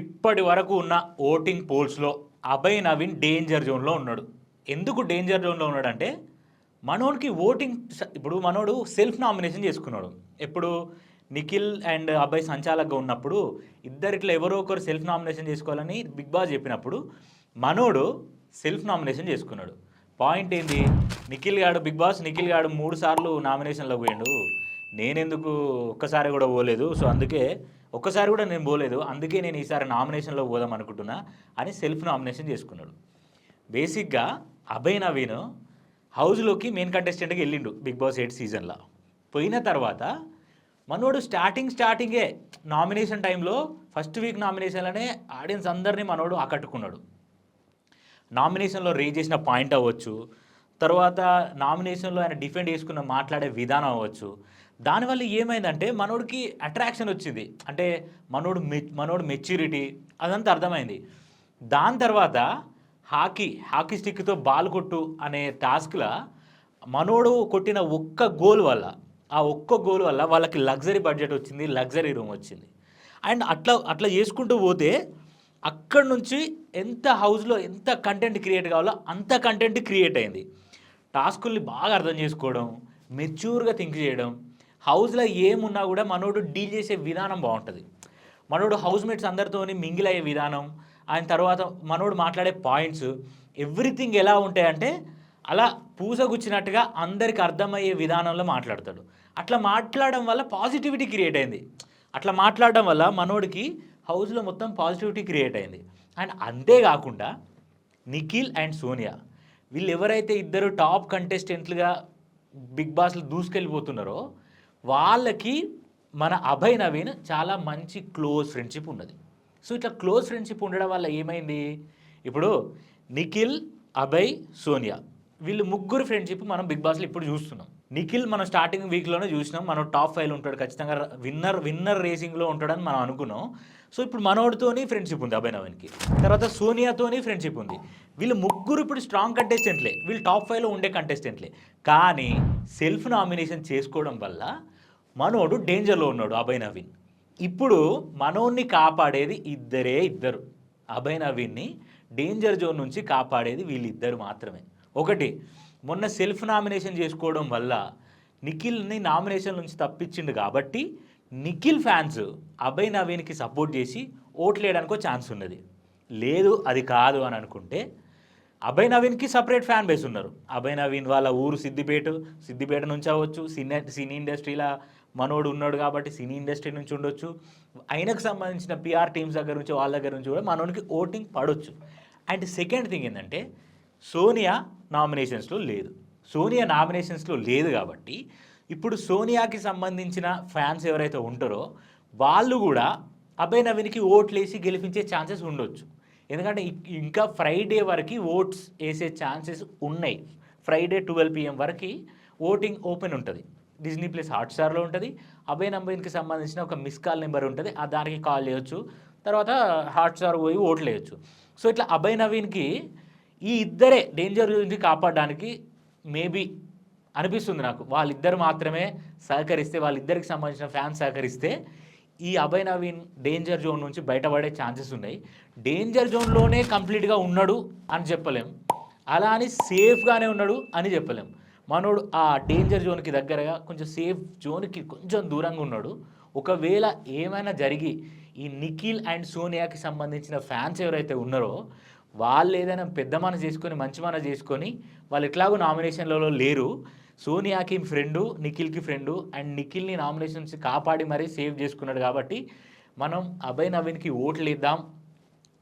ఇప్పటి వరకు ఉన్న ఓటింగ్ పోల్స్లో అభయ్ నవీన్ డేంజర్ జోన్లో ఉన్నాడు. ఎందుకు డేంజర్ జోన్లో ఉన్నాడంటే మనోడికి ఓటింగ్ ఇప్పుడు మనోడు సెల్ఫ్ నామినేషన్ చేసుకున్నాడు. ఎప్పుడు నిఖిల్ అండ్ అభయ్ సంచాలకుగా ఉన్నప్పుడు ఇద్దరిట్లో ఎవరో ఒకరు సెల్ఫ్ నామినేషన్ చేసుకోవాలని బిగ్ బాస్ చెప్పినప్పుడు మనోడు సెల్ఫ్ నామినేషన్ చేసుకున్నాడు. పాయింట్ ఏంది, బిగ్ బాస్ నిఖిల్ గాడు 3 సార్లు నామినేషన్లో పోయాడు, నేనెందుకు ఒక్కసారి కూడా పోలేదు, సో అందుకే ఒక్కసారి కూడా నేను పోలేదు, అందుకే నేను ఈసారి నామినేషన్లో పోదాం అనుకుంటున్నా అని సెల్ఫ్ నామినేషన్ చేసుకున్నాడు. బేసిక్గా అభయ్ నవీన్ హౌస్లోకి మెయిన్ కంటెస్టెంట్గా వెళ్ళిండు బిగ్ బాస్ 8 సీజన్లో. పోయిన తర్వాత మనోడు స్టార్టింగే నామినేషన్ టైంలో ఫస్ట్ వీక్ నామినేషన్లోనే ఆడియన్స్ అందరినీ మనోడు ఆకట్టుకున్నాడు. నామినేషన్లో రేజ్ చేసిన పాయింట్ అవ్వచ్చు, తర్వాత నామినేషన్లో ఆయన డిఫెండ్ చేసుకున్న మాట్లాడే విధానం అవ్వచ్చు, దానివల్ల ఏమైందంటే మనోడికి అట్రాక్షన్ వచ్చింది. అంటే మనోడు మెచ్యూరిటీ అదంతా అర్థమైంది. దాని తర్వాత హాకీ స్టిక్తో బాల్ కొట్టు అనే టాస్క్లో మనోడు కొట్టిన ఒక్క గోల్ వల్ల వాళ్ళకి లగ్జరీ బడ్జెట్ వచ్చింది, లగ్జరీ రూమ్ వచ్చింది. అండ్ అట్లా చేసుకుంటూ పోతే అక్కడి నుంచి హౌస్లో ఎంత కంటెంట్ క్రియేట్ కావాలో అంత కంటెంట్ క్రియేట్ అయింది. టాస్కుల్ని బాగా అర్థం చేసుకోవడం, మెచ్యూర్గా థింక్ చేయడం, హౌస్లో ఏమున్నా కూడా మనోడు డీల్ చేసే విధానం బాగుంటుంది. మనోడు హౌస్మేట్స్ అందరితోని మింగిల్ అయ్యే విధానం, ఆయన తర్వాత మనోడు మాట్లాడే పాయింట్స్, ఎవ్రీథింగ్ ఎలా ఉంటాయంటే అలా పూసగుచ్చినట్టుగా అందరికి అర్థమయ్యే విధానంలో మాట్లాడతాడు. అట్లా మాట్లాడడం వల్ల పాజిటివిటీ క్రియేట్ అయింది. అట్లా మాట్లాడడం వల్ల మనోడికి హౌస్లో మొత్తం పాజిటివిటీ క్రియేట్ అయింది. అండ్ అంతేకాకుండా నిఖిల్ అండ్ సోనియా వీళ్ళు ఎవరైతే ఇద్దరు టాప్ కంటెస్టెంట్లుగా బిగ్ బాస్లో దూసుకెళ్ళిపోతున్నారో వాళ్ళకి మన అభయ్ నవీన్ చాలా మంచి క్లోజ్ ఫ్రెండ్షిప్ ఉన్నది. సో ఇట్లా క్లోజ్ ఫ్రెండ్షిప్ ఉండడం వల్ల ఏమైంది, ఇప్పుడు నిఖిల్, అభయ్, సోనియా వీళ్ళు ముగ్గురు ఫ్రెండ్షిప్ మనం బిగ్ బాస్లో ఇప్పుడు చూస్తున్నాం. నిఖిల్ మనం స్టార్టింగ్ వీక్లోనే చూసినాం, మనం టాప్ 5లో ఉంటాడు, ఖచ్చితంగా విన్నర్ రేసింగ్లో ఉంటాడని మనం అనుకున్నాం. సో ఇప్పుడు మనోడితోని ఫ్రెండ్షిప్ ఉంది అభయ్ నవీన్కి, తర్వాత సోనియాతోని ఫ్రెండ్షిప్ ఉంది. వీళ్ళు ముగ్గురు ఇప్పుడు స్ట్రాంగ్ కంటెస్టెంట్లే, వీళ్ళు టాప్ 5లో ఉండే కంటెస్టెంట్లే. కానీ సెల్ఫ్ నామినేషన్ చేసుకోవడం వల్ల మనోడు డేంజర్లో ఉన్నాడు అభయ్ నవీన్. ఇప్పుడు మనోడిని కాపాడేది ఇద్దరు. అభయ్ నవీన్ని డేంజర్ జోన్ నుంచి కాపాడేది వీళ్ళిద్దరు మాత్రమే. ఒకటి, మొన్న సెల్ఫ్ నామినేషన్ చేసుకోవడం వల్ల నిఖిల్ని నామినేషన్ నుంచి తప్పించిండు కాబట్టి నిఖిల్ ఫ్యాన్స్ అభయ్ నవీన్కి సపోర్ట్ చేసి ఓట్లు వేయడానికో ఛాన్స్ ఉన్నది. లేదు అది కాదు అని అనుకుంటే అభయ్ నవీన్కి సపరేట్ ఫ్యాన్ బేస్ ఉన్నారు. అభయ్ నవీన్ వాళ్ళ ఊరు సిద్దిపేట నుంచి అవ్వచ్చు, సినీ ఇండస్ట్రీలో మనోడు ఉన్నాడు కాబట్టి సినీ ఇండస్ట్రీ నుంచి ఉండొచ్చు, ఆయనకు సంబంధించిన పిఆర్ టీమ్స్ దగ్గర నుంచి వాళ్ళ దగ్గర నుంచి కూడా మనోడికి ఓటింగ్ పడవచ్చు. అండ్ సెకండ్ థింగ్ ఏంటంటే సోనియా నామినేషన్స్లో లేదు కాబట్టి ఇప్పుడు సోనియాకి సంబంధించిన ఫ్యాన్స్ ఎవరైతే ఉంటారో వాళ్ళు కూడా అభయ్ నవీన్కి ఓట్లు వేసి గెలిపించే ఛాన్సెస్ ఉండొచ్చు. ఎందుకంటే ఇంకా ఫ్రైడే వరకు ఓట్స్ వేసే ఛాన్సెస్ ఉన్నాయి. ఫ్రైడే 12 PM వరకు ఓటింగ్ ఓపెన్ ఉంటుంది. డిజ్నీ ప్లస్ హాట్స్టార్లో ఉంటుంది. అభయ్ నవీన్కి సంబంధించిన ఒక మిస్ కాల్ నెంబర్ ఉంటుంది, దానికి కాల్ చేయొచ్చు, తర్వాత హాట్స్టార్ పోయి ఓట్లు వేయచ్చు. సో ఇట్లా అభయ్ నవీన్కి ఈ ఇద్దరే డేంజర్ నుంచి కాపాడడానికి మేబీ అనిపిస్తుంది నాకు. వాళ్ళిద్దరు మాత్రమే సహకరిస్తే, వాళ్ళిద్దరికి సంబంధించిన ఫ్యాన్స్ సహకరిస్తే ఈ అభయ్ నవీన్ డేంజర్ జోన్ నుంచి బయటపడే ఛాన్సెస్ ఉన్నాయి. డేంజర్ జోన్లోనే కంప్లీట్గా ఉన్నాడు అని చెప్పలేం, అలా అని సేఫ్గానే ఉన్నాడు అని చెప్పలేం. మనోడు ఆ డేంజర్ జోన్కి దగ్గరగా కొంచెం సేఫ్ జోన్కి కొంచెం దూరంగా ఉన్నాడు. ఒకవేళ ఏమైనా జరిగి ఈ నిఖిల్ అండ్ సోనియాకి సంబంధించిన ఫ్యాన్స్ ఎవరైతే ఉన్నారో వాళ్ళు ఏదైనా పెద్ద మనసు చేసుకొని మంచి మనసు చేసుకొని వాళ్ళు ఎట్లాగో నామినేషన్లలో లేరు, సోనియాకి ఫ్రెండు, నిఖిల్కి ఫ్రెండు, అండ్ నిఖిల్ని నామినేషన్స్ కాపాడి మరీ సేవ్ చేసుకున్నాడు కాబట్టి మనం అభయ్ నవీన్కి ఓట్లు వేద్దాం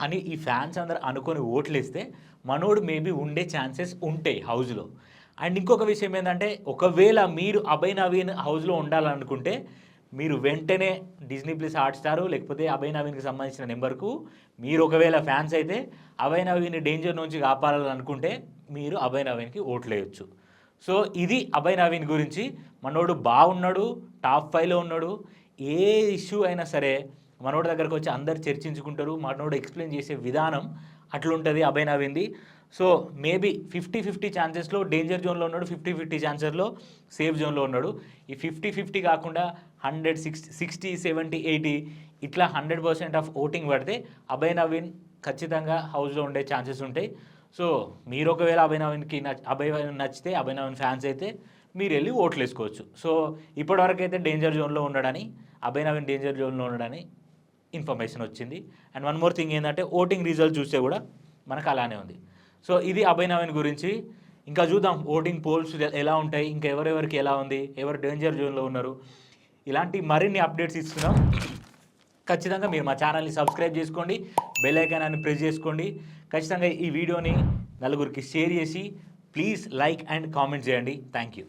అని ఈ ఫ్యాన్స్ అందరూ అనుకొని ఓట్లు వేస్తే మనోడు మేబీ ఉండే ఛాన్సెస్ ఉంటాయి హౌస్లో. అండ్ ఇంకొక విషయం ఏంటంటే ఒకవేళ మీరు అభయ్ నవీన్ హౌస్లో ఉండాలనుకుంటే మీరు వెంటనే డిజ్నీ ప్లస్ హాట్స్టార్ లేకపోతే అభయ్ నవీన్కి సంబంధించిన నెంబర్కు మీరు ఒకవేళ ఫ్యాన్స్ అయితే అభయ్ నవీన్ డేంజర్ నుంచి కాపాడాలనుకుంటే మీరు అభయ్ నవీన్కి ఓట్లు వేయచ్చు. సో ఇది అభయ్ నవీన్ గురించి. మనోడు బాగున్నాడు, టాప్ 5లో ఉన్నాడు. ఏ ఇష్యూ అయినా సరే మనోడి దగ్గరకు వచ్చి అందరు చర్చించుకుంటారు. మనోడు ఎక్స్ప్లెయిన్ చేసే విధానం అట్లుంటుంది అభయ్ నవీన్ది. సో మేబీ 50-50 ఛాన్సెస్లో డేంజర్ జోన్లో ఉన్నాడు, 50-50 ఛాన్సెస్లో సేఫ్ జోన్లో ఉన్నాడు. ఈ 50-50 కాకుండా 100, 60, 70, 80 ఇట్లా 100% ఆఫ్ ఓటింగ్ పడితే అభయ్ నవీన్ ఖచ్చితంగా హౌస్లో ఉండే ఛాన్సెస్ ఉంటాయి. సో మీరు ఒకవేళ అభయ్ నవీన్కి నచ్చితే, అభయ్ నవీన్ ఫ్యాన్స్ అయితే మీరు వెళ్ళి ఓట్లు వేసుకోవచ్చు. సో ఇప్పటివరకు అయితే డేంజర్ జోన్లో ఉన్నాడని, అభయ్ నవీన్ డేంజర్ జోన్లో ఉన్నాడని ఇన్ఫర్మేషన్ వచ్చింది. అండ్ వన్ మోర్ థింగ్ ఏంటంటే ఓటింగ్ రిజల్ట్ చూస్తే కూడా మనకు అలానే ఉంది. సో ఇది అభయ్ నవీన్ గురించి. ఇంకా చూద్దాం ఓటింగ్ పోల్స్ ఎలా ఉంటాయి, ఇంకా ఎవరెవరికి ఎలా ఉంది, ఎవరు డేంజర్ జోన్లో ఉన్నారు, ఇలాంటి మరిన్ని అప్డేట్స్ ఇస్తున్నాం. ఖచ్చితంగా మీరు మా ఛానల్ని సబ్స్క్రైబ్ చేసుకోండి, బెల్ ఐకాన్ అని ప్రెస్ చేసుకోండి. ఖచ్చితంగా ఈ వీడియోని నలుగురికి షేర్ చేసి ప్లీజ్ లైక్ అండ్ కామెంట్ చేయండి. Thank you.